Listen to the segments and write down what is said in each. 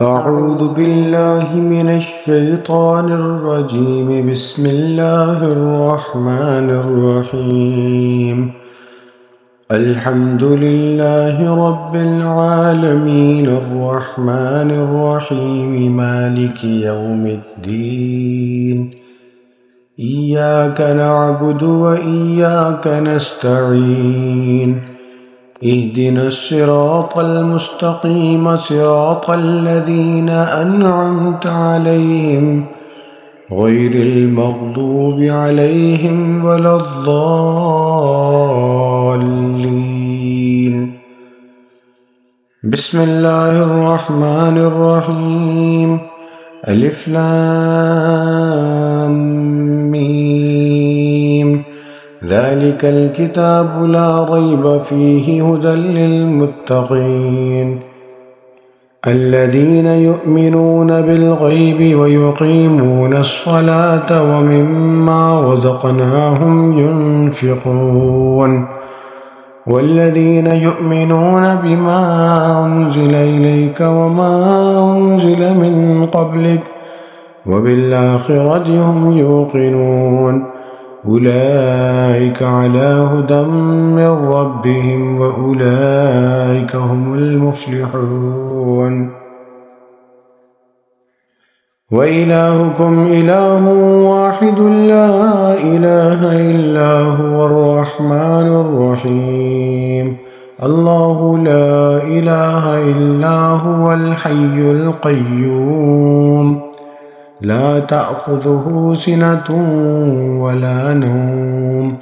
أعوذ بالله من الشيطان الرجيم. بسم الله الرحمن الرحيم. الحمد لله رب العالمين الرحمن الرحيم مالك يوم الدين. إياك نعبد وإياك نستعين. اهدنا الصراط المستقيم صراط الذين أنعمت عليهم غير المغضوب عليهم ولا الضالين. بسم الله الرحمن الرحيم. ألف لام ميم. ذلك الكتاب لا ريب فيه هدى للمتقين الذين يؤمنون بالغيب ويقيمون الصلاة ومما رزقناهم ينفقون والذين يؤمنون بما أنزل إليك وما أنزل من قبلك وبالآخرة هم يوقنون أولئك على هدى من ربهم وأولئك هم المفلحون. وإلهكم إله واحد لا إله إلا هو الرحمن الرحيم. الله لا إله إلا هو الحي القيوم لا تأخذه سنة ولا نوم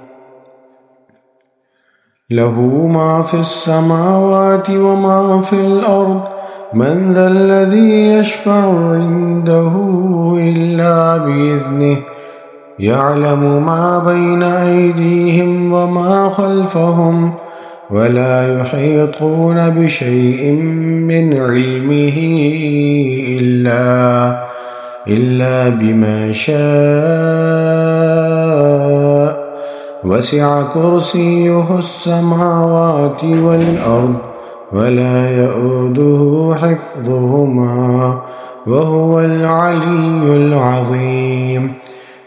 له ما في السماوات وما في الأرض من ذا الذي يشفع عنده إلا بإذنه يعلم ما بين أيديهم وما خلفهم ولا يحيطون بشيء من علمه إلا بما شاء وسع كرسيه السماوات والأرض ولا يؤوده حفظهما وهو العلي العظيم.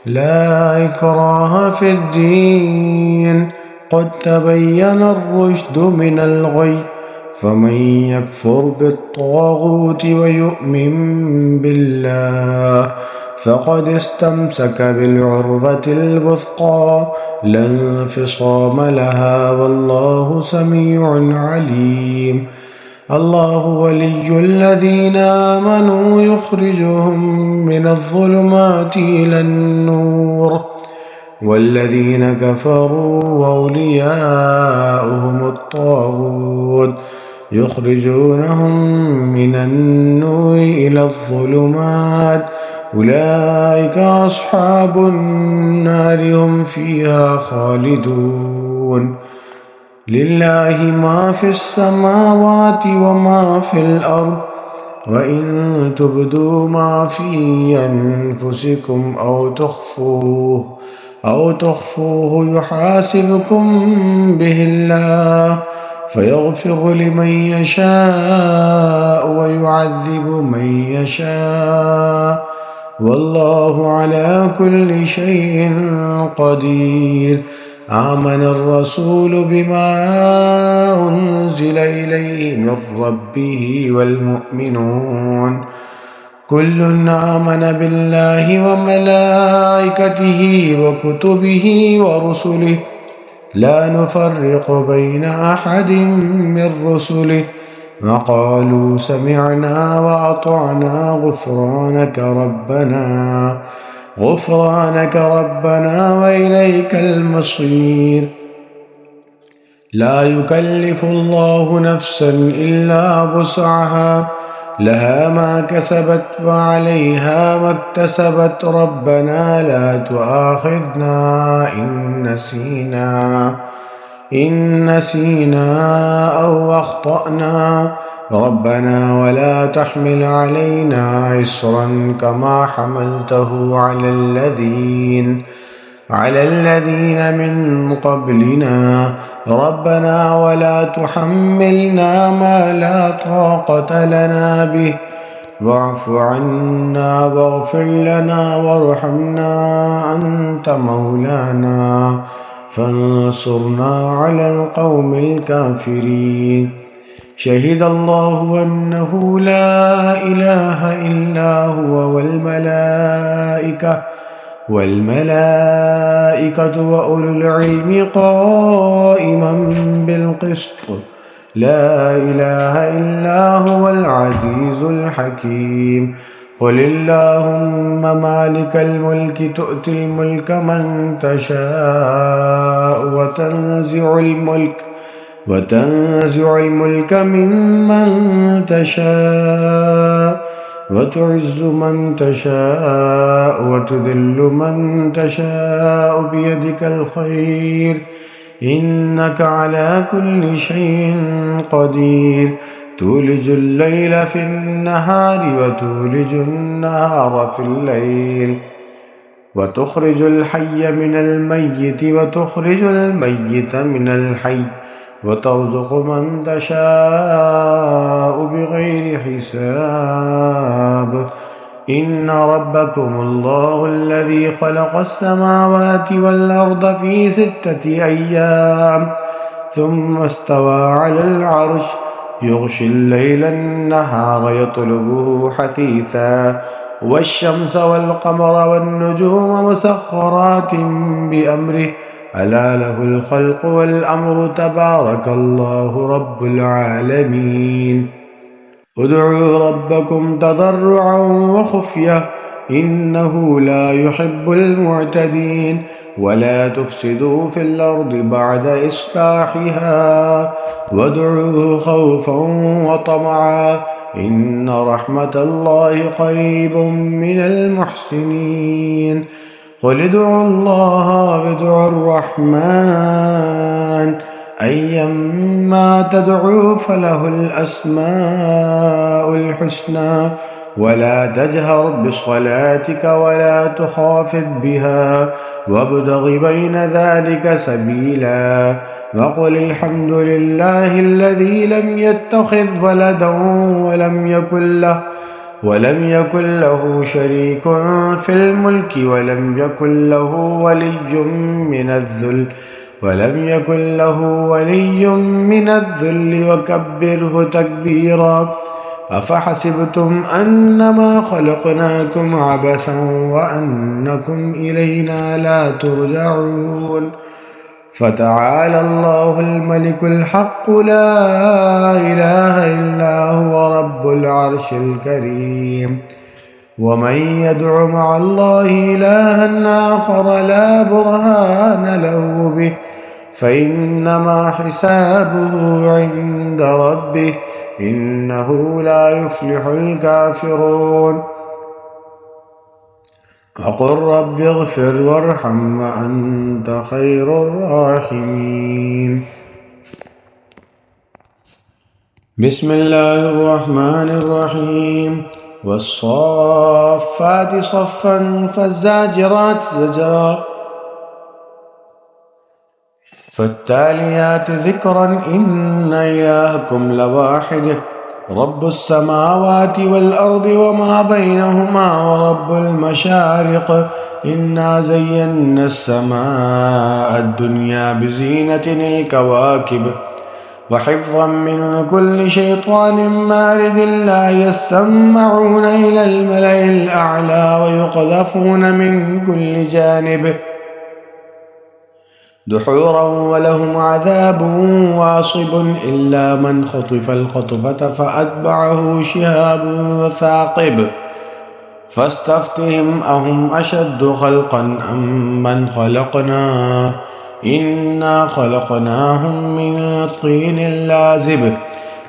لا إكراه في الدين قد تبين الرشد من الغي فمن يكفر بالطاغوت ويؤمن بالله فقد استمسك بالعروة الوثقى لا انفصام لها والله سميع عليم. الله ولي الذين آمنوا يخرجهم من الظلمات إلى النور والذين كفروا أولياؤهم الطاغوت يخرجونهم من النور إلى الظلمات أولئك أصحاب النار هم فيها خالدون. لله ما في السماوات وما في الأرض وإن تبدوا ما في أنفسكم أو تخفوه يحاسبكم به الله فيغفر لمن يشاء ويعذب من يشاء والله على كل شيء قدير. آمن الرسول بما أنزل إليه من ربه والمؤمنون كل آمن بالله وملائكته وكتبه ورسله لا نفرق بين أحد من رسله وقالوا سمعنا وأطعنا غفرانك ربنا وإليك المصير. لا يكلف الله نفسا إلا وسعها لها ما كسبت وعليها ما اكتسبت ربنا لا تؤاخذنا إن نسينا أو أخطأنا ربنا ولا تحمل علينا إصرا كما حملته على الذين من قبلنا ربنا ولا تحملنا ما لا طاقة لنا به واعف عنا واغفر لنا وارحمنا أنت مولانا فانصرنا على القوم الكافرين. شهد الله أنه لا إله إلا هو والملائكة وأولو العلم قائما بالقسط. لا إله إلا هو العزيز الحكيم. قل اللهم مالك الملك تؤتي الملك من تشاء وتنزع الملك ممن تشاء وتعز من تشاء وتذل من تشاء بيدك الخير إنك على كل شيء قدير. تولج الليل في النهار وتولج النهار في الليل وتخرج الحي من الميت وتخرج الميت من الحي وترزق من تشاء بغير حساب. إن ربكم الله الذي خلق السماوات والأرض في 6 أيام ثم استوى على العرش يغشي الليل النهار يطلبه حثيثا والشمس والقمر والنجوم مسخرات بأمره ألا له الخلق والأمر تبارك الله رب العالمين. ادعوا ربكم تضرعا وخفية إنه لا يحب المعتدين. ولا تفسدوا في الأرض بعد إصلاحها وادعوه خوفا وطمعا إن رحمة الله قريب من المحسنين. قل ادعوا الله وادعوا الرحمن أيما تدعوا فله الأسماء الحسنى ولا تجهر بصلاتك ولا تخافت بها وابتغ بين ذلك سبيلا. وقل الحمد لله الذي لم يتخذ ولدا ولم يكن له شريك في الملك ولم يكن له ولي من الذل وكبره تكبيرا. أفحسبتم أنما خلقناكم عبثا وأنكم إلينا لا ترجعون. فتعالى الله الملك الحق لا إله إلا هو رب العرش الكريم. ومن يدع مع الله إلها آخر لا برهان له به فإنما حسابه عند ربه إنه لا يفلح الكافرون. وقل رب اغفر وارحم وأنت خير الراحمين. بسم الله الرحمن الرحيم. والصافات صفا فالزاجرات زجرا فالتاليات ذكرا إن إلهكم لواحد رب السماوات والأرض وما بينهما ورب المشارق. إنا زينا السماء الدنيا بزينة الكواكب وحفظا من كل شيطان مارد لا يسمعون إلى الملأ الأعلى ويقذفون من كل جانب دحورا ولهم عذاب واصب إلا من خطف الخطفة فأتبعه شهاب ثاقب. فاستفتهم أهم أشد خلقا أم من خلقنا إنا خلقناهم من طين لازب.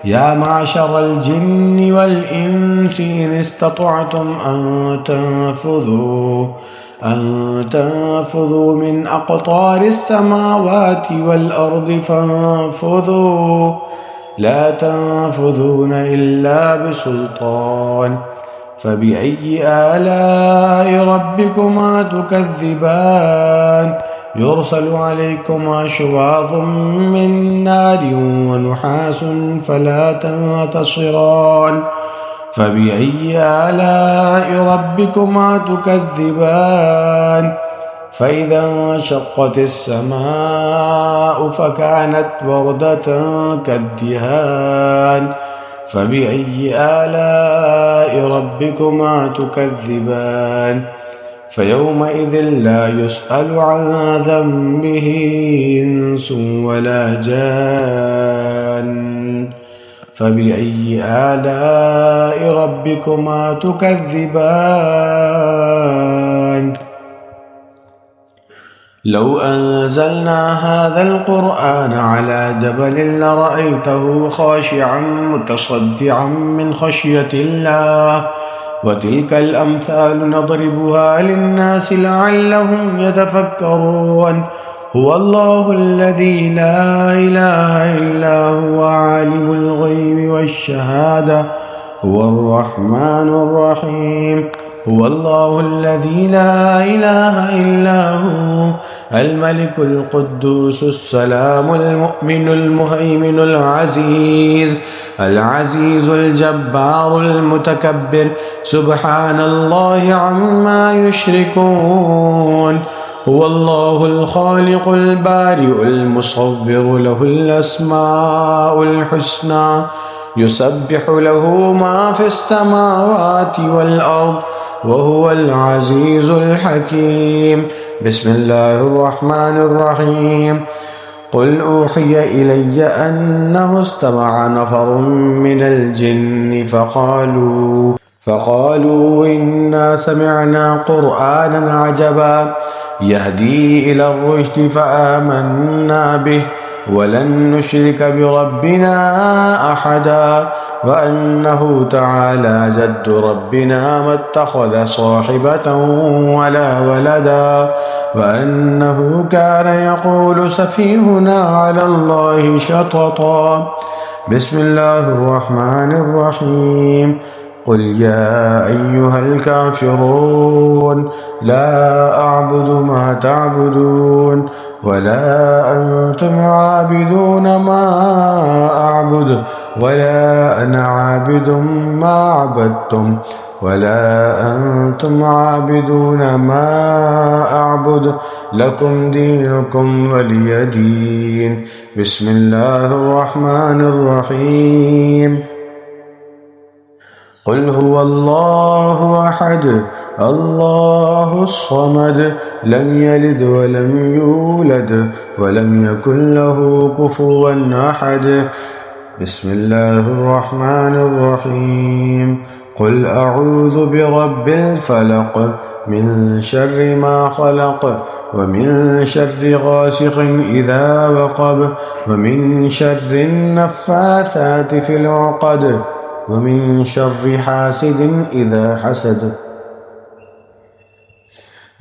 يا معشر الجن والإنس إن استطعتم أن تنفذوا من أقطار السماوات والأرض فانفذوا لا تنفذون إلا بسلطان. فبأي آلاء ربكما تكذبان يرسل عليكما شواظ من نار ونحاس فلا تنتصران فبأي آلاء ربكما تكذبان فإذا انشقت السماء فكانت وردة كالدهان فبأي آلاء ربكما تكذبان فيومئذ لا يسأل عن ذنبه إنس ولا جان فبأي آلاء ربكما تكذبان لو أنزلنا هذا القرآن على جبل لرأيته خاشعا متصدعا من خشية الله وتلك الأمثال نضربها للناس لعلهم يتفكرون هو الله الذي لا إله إلا هو عالم الغيب والشهادة هو الرحمن الرحيم هو الله الذي لا إله إلا هو الملك القدوس السلام المؤمن المهيمن العزيز الجبار المتكبر سبحان الله عما يشركون هو الله الخالق البارئ المصور له الأسماء الحسنى يسبح له ما في السماوات والأرض وهو العزيز الحكيم بسم الله الرحمن الرحيم قل أوحي إلي أنه استمع نفر من الجن فقالوا إنا سمعنا قرآنا عجبا يهدي إلى الرشد فآمنا به ولن نشرك بربنا أحدا وأنه تعالى جد ربنا ما اتخذ صاحبة ولا ولدا وأنه كان يقول سفيهنا على الله شططا بسم الله الرحمن الرحيم قل يا أيها الكافرون لا أعبد ما تعبدون ولا أنتم عابدون ما أعبد ولا أنا عابد ما عبدتم ولا أنتم عابدون ما أعبد لكم دينكم ولي دين بسم الله الرحمن الرحيم قل هو الله أحد الله الصمد لم يلد ولم يولد ولم يكن له كفوا أحد بسم الله الرحمن الرحيم قل أعوذ برب الفلق من شر ما خلق ومن شر غاسق إذا وقب ومن شر النفاثات في العقد ومن شر حاسد إذا حسد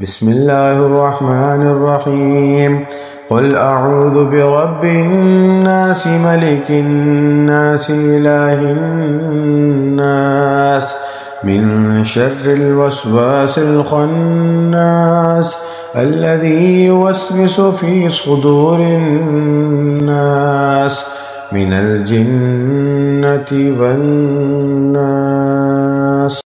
بسم الله الرحمن الرحيم قل أعوذ برب الناس ملك الناس إله الناس من شر الوسواس الخناس الذي يوسوس في صدور الناس من الجنة والناس